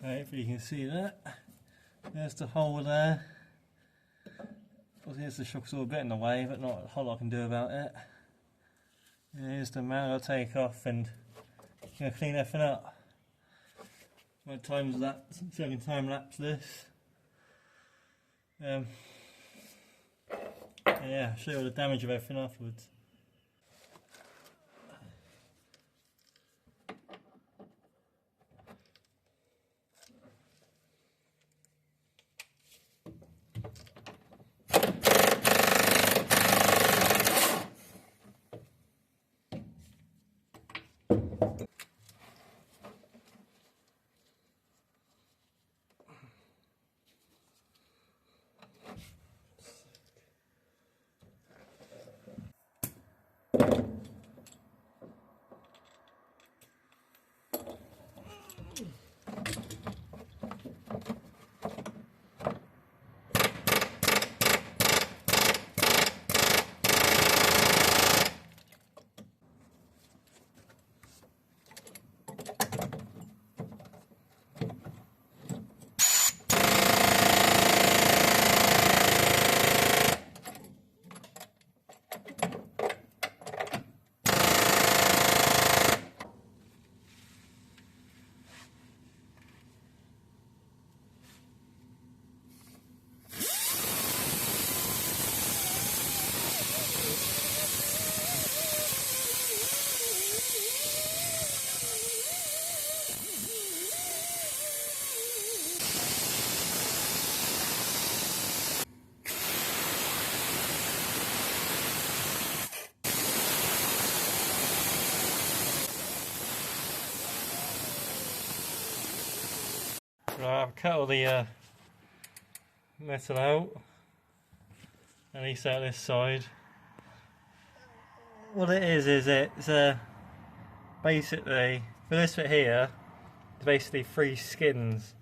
Hopefully you can see that. There's the hole there. Here's the shock's all a bit in the way, but not a whole lot I can do about it. Here's the mount I'll take off and clean everything up. My time's lapse, so I can time lapse this. Yeah, I'll show you all the damage of everything afterwards. Right, I've cut all the metal out, at least out this side. What it is it's basically, for this bit here, it's basically 3 skins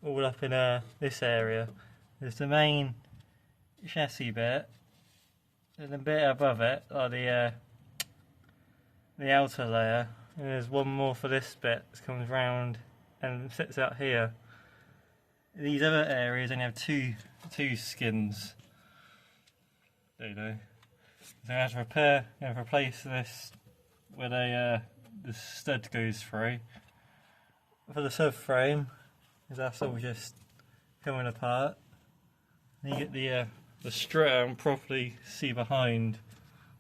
all up in this area. There's the main chassis bit, and a bit above it, like the outer layer, and there's one more for this bit that comes round and sits out here. These other areas only have two skins. There you go. So I have to replace this where the stud goes through. For the subframe, that's all just coming apart. And you get the strut and properly see behind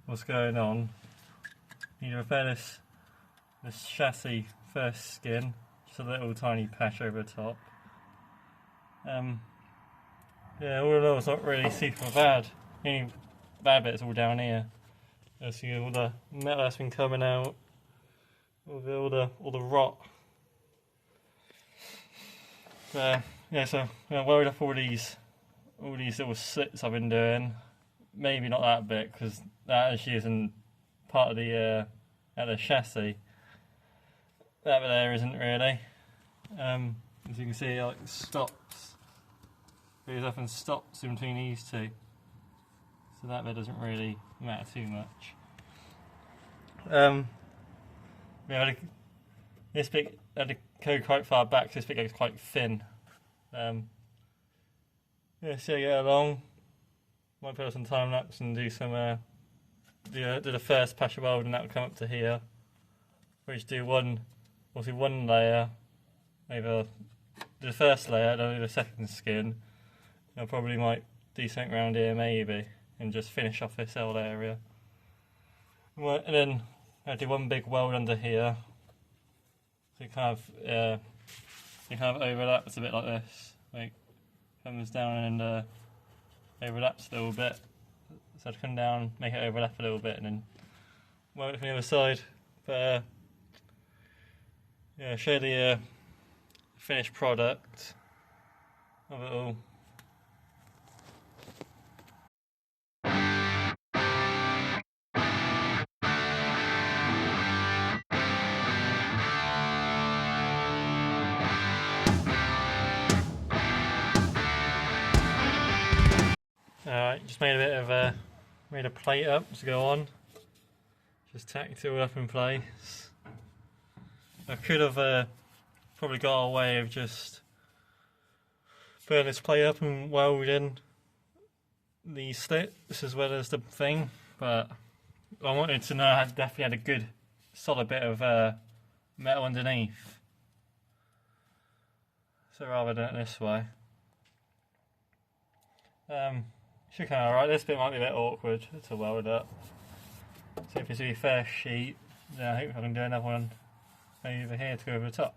what's going on. You need to repair this chassis first skin, just a little tiny patch over the top. Yeah, all in all, it's not really super bad. The only bad bit is all down here. You see all the metal that's been coming out, all the rot. Yeah, so I'm worried off all these little slits I've been doing. Maybe not that bit, because that actually isn't part of the chassis. That bit there isn't really. As you can see, it like stops. There's often stops in between these two, so that bit doesn't really matter too much. Yeah, this bit had to go quite far back, so this bit goes quite thin. Yeah, see how I get along. Might put some time lapse and do some do the first patch of welding, that will come up to here. We just do one layer over the first layer, then do the second skin. I probably might do something around here maybe, and just finish off this old area. And then I do one big weld under here, so it kind of overlaps a bit like this. Like comes down and overlaps a little bit. So I'd come down, make it overlap a little bit, and then weld it from the other side. But yeah, show the finished product of it all. Alright, just made a bit of made a plate up to go on. Just tacked it all up in place. I could have probably got away with just putting this plate up and welding the slits as well as the thing, but I wanted to know I definitely had a good solid bit of metal underneath, so rather than this way. Should come out alright. This bit might be a bit awkward to weld up, so if it's a fair sheet, then I hope I can do another one over here to go over the top.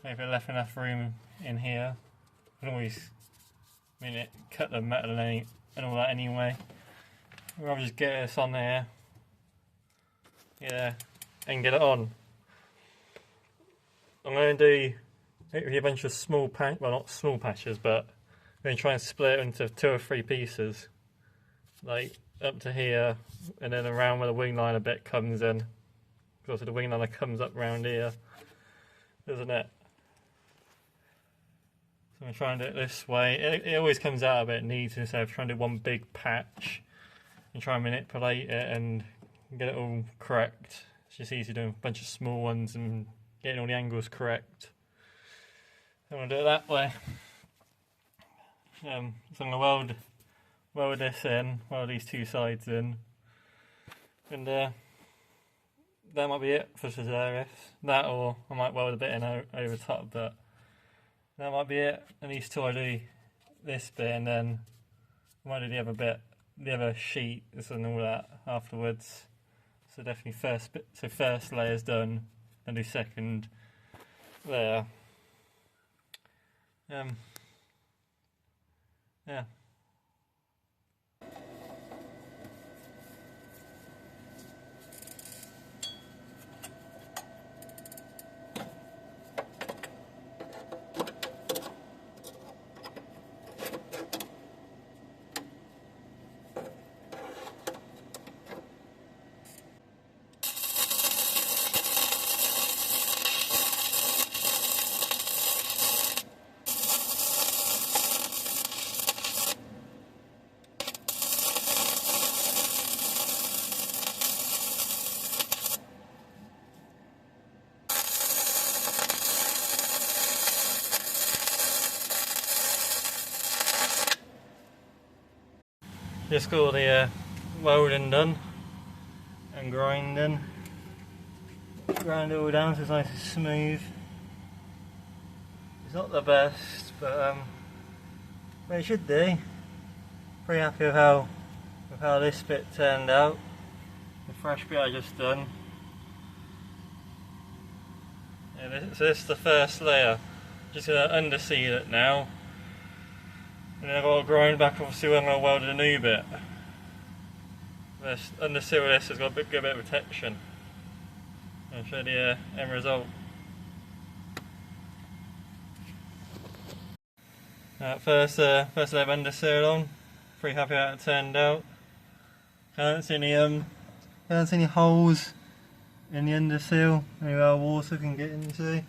If it left enough room in here, I can always cut the metal and all that anyway. Or I'll just get this on there, yeah, and get it on. I'm going to do hopefully a bunch of small well, not small patches, but I'm going to try and split it into 2 or 3 pieces, like up to here, and then around where the wing liner bit comes in. Because the wing liner comes up round here, doesn't it? So I'm going to try and do it this way. It always comes out a bit neat instead of trying to do one big patch and try and manipulate it and get it all correct. It's just easy doing a bunch of small ones and getting all the angles correct. So I'm going to do it that way. So I'm going to weld this in, weld these 2 sides in, and that might be it for today. That, or I might weld a bit in over top, but that might be it. And these 2 I do this bit, and then I might do the other bit, the other sheet and all that afterwards. So definitely first layer's done, then do second layer. Yeah. Just got all the welding done and grinding. Grind it all down so it's nice and smooth. It's not the best, but it should do. Pretty happy with how this bit turned out. The fresh bit I just done. Yeah, so this is the first layer. Just gonna underseal it now. And then I've got to grind back obviously when I'm going to weld a new bit. This underseal this has got a good bit of protection. I'll show you the end result. First layer of underseal on. Pretty happy how it turned out. Can't see any holes in the underseal anywhere water can get into.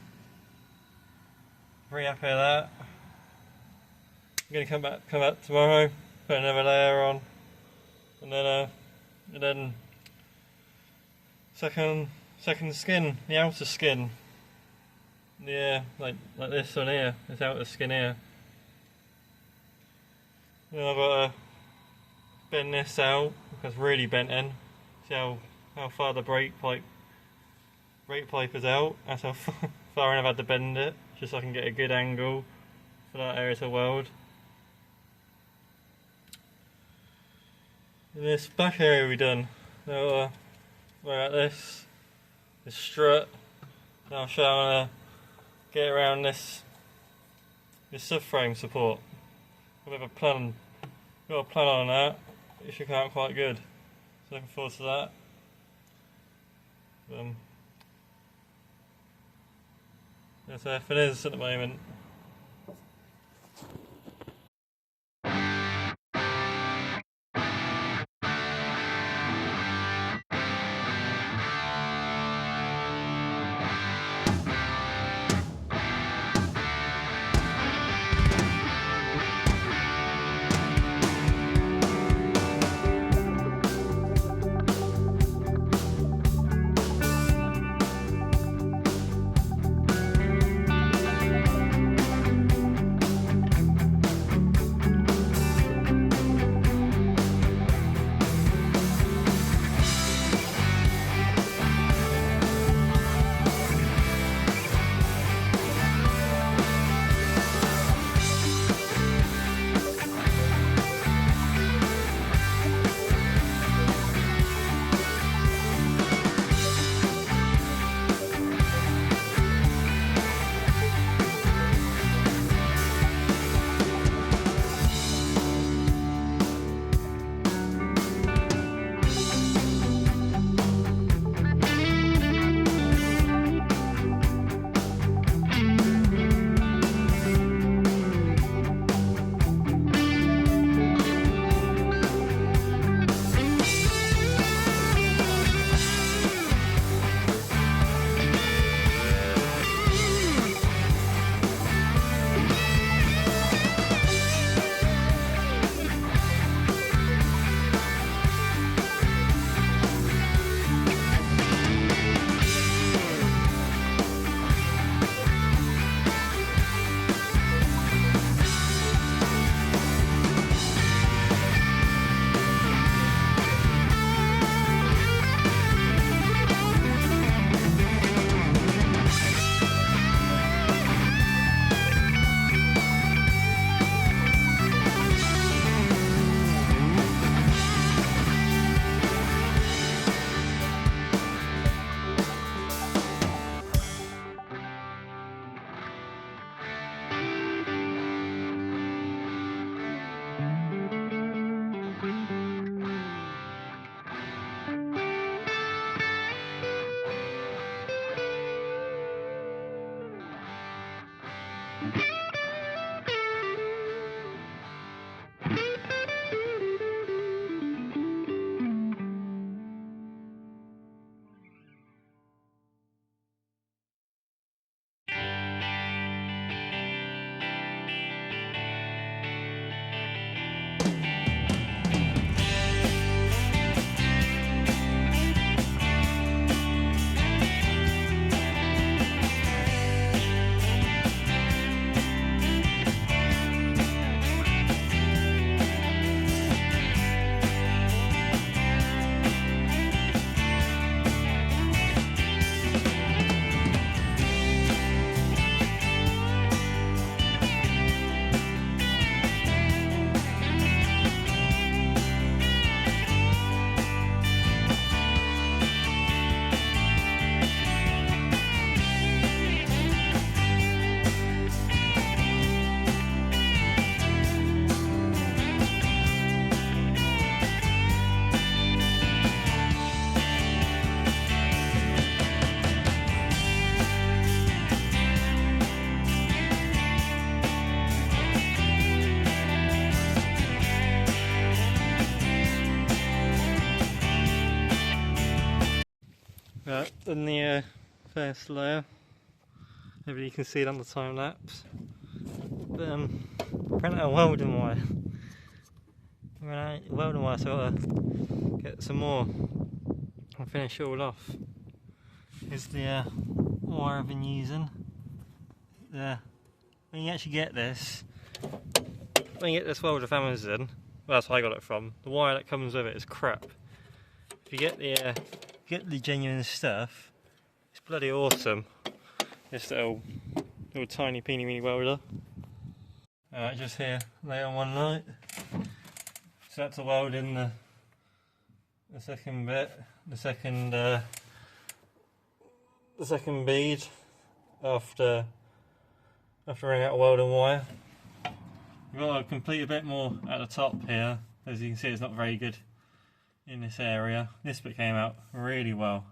Pretty happy with that. I'm going to come back tomorrow, put another layer on, and then second skin, the outer skin. Yeah, like this one here, this outer skin here. Then I've got to bend this out because it's really bent in. See how far the brake pipe is out. That's how far I've had to bend it, just so I can get a good angle for that area to weld. In this back area we done. So we're at this strut. Now I'll show how to get around this subframe support. Got a plan on that. It should come out quite good. So looking forward to that. That's how it is at the moment. Right, in the first layer, maybe you can see it on the time lapse. But ran out of welding wire. Ran out of welding wire, so I've got to get some more and finish it all off. Here's the wire I've been using. When you actually get this, when you get this welder off Amazon, well, that's where I got it from. The wire that comes with it is crap. If you get the genuine stuff, it's bloody awesome. This little tiny peeny weeny welder. Alright, just here late on one night. So that's to weld in the second bit, the second bead after running out of welding wire. You've got to complete a bit more at the top here. As you can see, it's not very good in this area. This bit came out really well.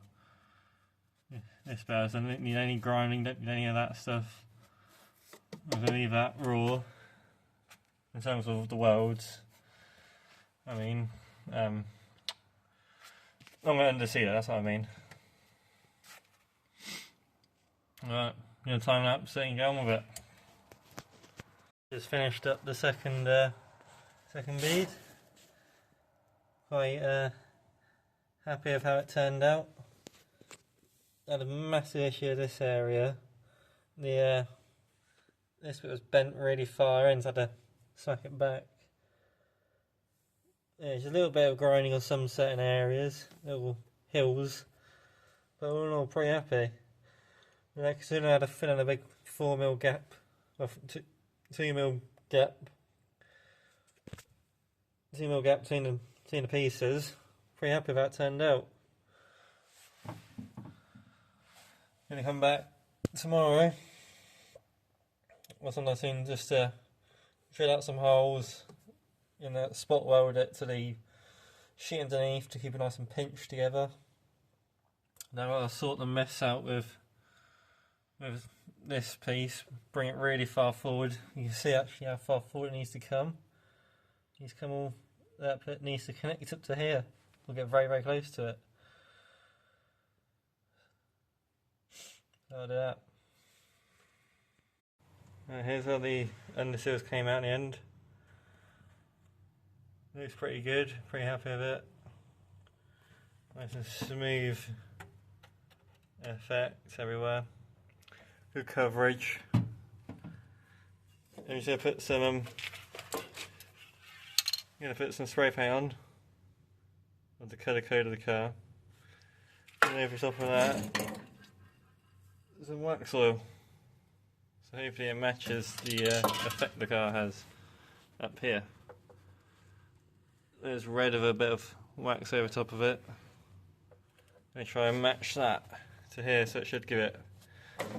This bit doesn't need any grinding, don't need any of that stuff. I'm going to leave that raw. In terms of the welds, I mean, I'm going to undersee that, that's what I mean. Right, time lapse it and get on with it. Just finished up the second bead. Quite happy with how it turned out. Had a massive issue with this area. This bit was bent really far in, so I had to smack it back. Yeah, there's a little bit of grinding on some certain areas, little hills, but all in all pretty happy. Yeah, considering I had to fill in a big 4mm gap, or 2mm gap, 2mm gap between the pieces. Pretty happy with how it turned out. Gonna come back tomorrow. Or sometime soon, just to drill out some holes in that, spot weld it to the sheet underneath to keep it nice and pinched together. Now I'll sort the mess out with this piece, bring it really far forward. You can see actually how far forward it needs to come. It needs to come all, that bit needs to connect up to here. We'll get very, very close to it. I'll do that. Right, here's how the underseals came out in the end. Looks pretty good, pretty happy with it. Nice and smooth effect everywhere. Good coverage. I'm just gonna put some spray paint on with the colour code of the car. And over top of that, some wax oil. So hopefully it matches the effect the car has up here. There's red with a bit of wax over top of it. I'm going to try and match that to here, so it should give it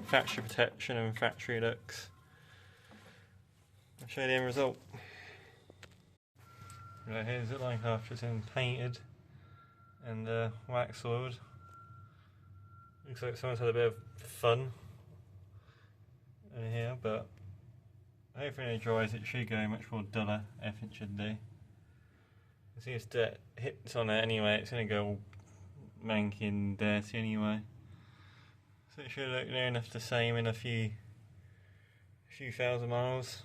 factory protection and factory looks. I'll show you the end result. Right, here's it like after it's been painted and wax oiled. Looks like someone's had a bit of fun in here, but hopefully when it dries it should go much more duller, everything should do. You see, it's hits on it anyway, it's going to go all manky and dirty anyway. So it should look near enough the same in a few thousand miles.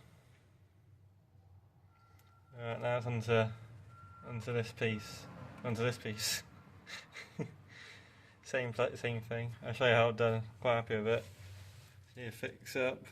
Alright, now it's onto this piece. Same thing. I'll show you how it's done. Quite happy with it. Need to fix up.